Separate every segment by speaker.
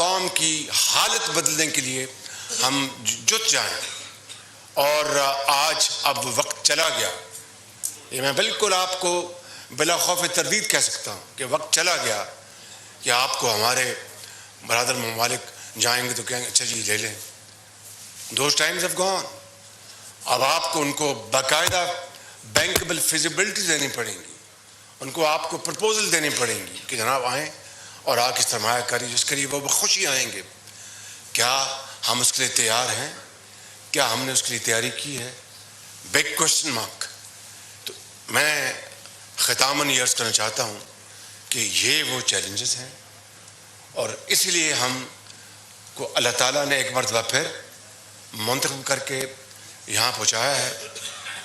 Speaker 1: قوم کی حالت بدلنے کے لیے ہم جت جائیں. اور آج اب وقت چلا گیا. یہ میں بالکل آپ کو بلا خوف تردید کہہ سکتا ہوں کہ وقت چلا گیا کہ آپ کو ہمارے برادر ممالک جائیں گے تو کہیں گے اچھا جی لے لیں. Those times have gone. اب آپ کو ان کو باقاعدہ بینکبل فیزیبلٹی دینی پڑیں گی. ان کو آپ کو پرپوزل دینی پڑیں گی کہ جناب آئیں اور آ کے سرمایہ کاری جس کے لیے وہ بخوشی آئیں گے. کیا ہم اس کے لیے تیار ہیں؟ کیا ہم نے اس کے لیے تیاری کی ہے؟ Big question mark. تو میں ختاماً یہ عرض کرنا چاہتا ہوں کہ یہ وہ چیلنجز ہیں اور اس لیے ہم کو اللہ تعالیٰ نے ایک مرتبہ پھر منتخب کر کے یہاں پہنچایا ہے.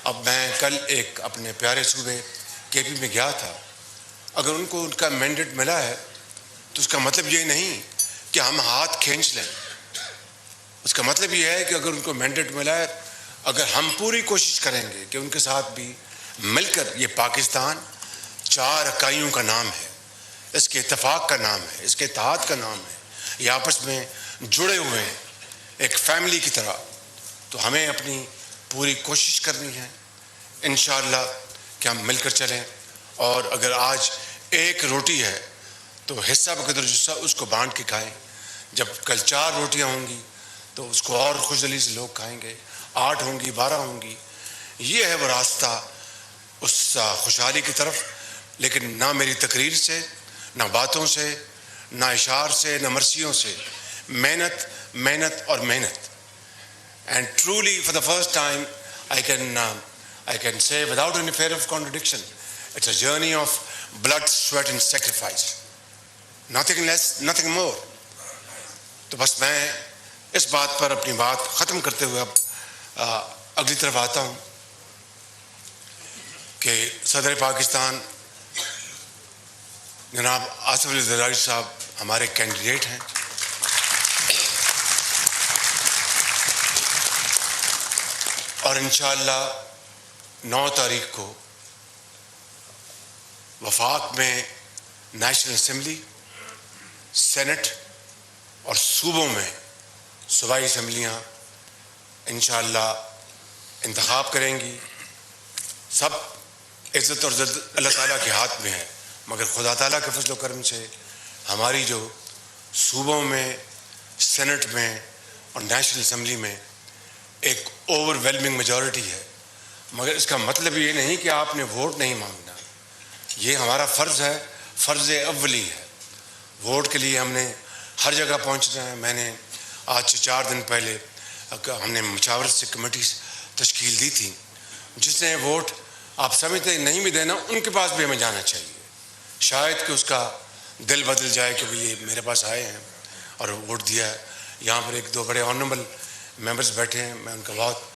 Speaker 1: اب میں کل ایک اپنے پیارے صوبے کے پی میں گیا تھا. اگر ان کو ان کا مینڈیٹ ملا ہے تو اس کا مطلب یہ نہیں کہ ہم ہاتھ کھینچ لیں. اس کا مطلب یہ ہے کہ اگر ان کو مینڈیٹ ملا ہے, اگر ہم پوری کوشش کریں گے کہ ان کے ساتھ بھی مل کر یہ پاکستان 4 اکائیوں کا نام ہے, اس کے اتفاق کا نام ہے, اس کے اتحاد کا نام ہے, یہ آپس میں جڑے ہوئے ہیں ایک فیملی کی طرح. تو ہمیں اپنی پوری کوشش کرنی ہے انشاءاللہ کہ ہم مل کر چلیں. اور اگر آج ایک روٹی ہے تو حصہ بقدر جصہ اس کو بانٹ کے کھائیں. جب کل 4 روٹیاں ہوں گی تو اس کو اور خوش دلی سے لوگ کھائیں گے. 8 ہوں گی, 12 ہوں گی. یہ ہے وہ راستہ اس خوشحالی کی طرف. لیکن نہ میری تقریر سے, نہ باتوں سے, نہ اشعار سے, نہ مرثیوں سے, محنت محنت اور محنت. And truly for the first time I can say without any fear of contradiction, it's a journey of blood, sweat and sacrifice. Nothing less, nothing more. تو بس میں اس بات پر اپنی بات ختم کرتے ہوئے اب اگلی طرف آتا ہوں کہ صدر پاکستان جناب آصف علی زرداری صاحب ہمارے کینڈیڈیٹ ہیں. اور انشاءاللہ 9 تاریخ کو وفاق میں نیشنل اسمبلی, سینٹ اور صوبوں میں صوبائی اسمبلیاں انشاءاللہ انتخاب کریں گی. سب عزت اور ذلت اللہ تعالیٰ کے ہاتھ میں ہے, مگر خدا تعالیٰ کے فضل و کرم سے ہماری جو صوبوں میں, سینٹ میں اور نیشنل اسمبلی میں ایک اوور ویلمنگ میجورٹی ہے. مگر اس کا مطلب یہ نہیں کہ آپ نے ووٹ نہیں مانگنا. یہ ہمارا فرض ہے, فرض اولی ہے. ووٹ کے لیے ہم نے ہر جگہ پہنچنا ہے. میں نے آج سے 4 دن پہلے ہم نے مشاورت سے کمیٹی تشکیل دی تھی. جس نے ووٹ آپ سمجھتے نہیں بھی دینا, ان کے پاس بھی ہمیں جانا چاہیے. شاید کہ اس کا دل بدل جائے کہ یہ میرے پاس آئے ہیں اور ووٹ دیا ہے. یہاں پر 1-2 بڑے آنریبل ممبرز بیٹھے ہیں, میں ان کا بہت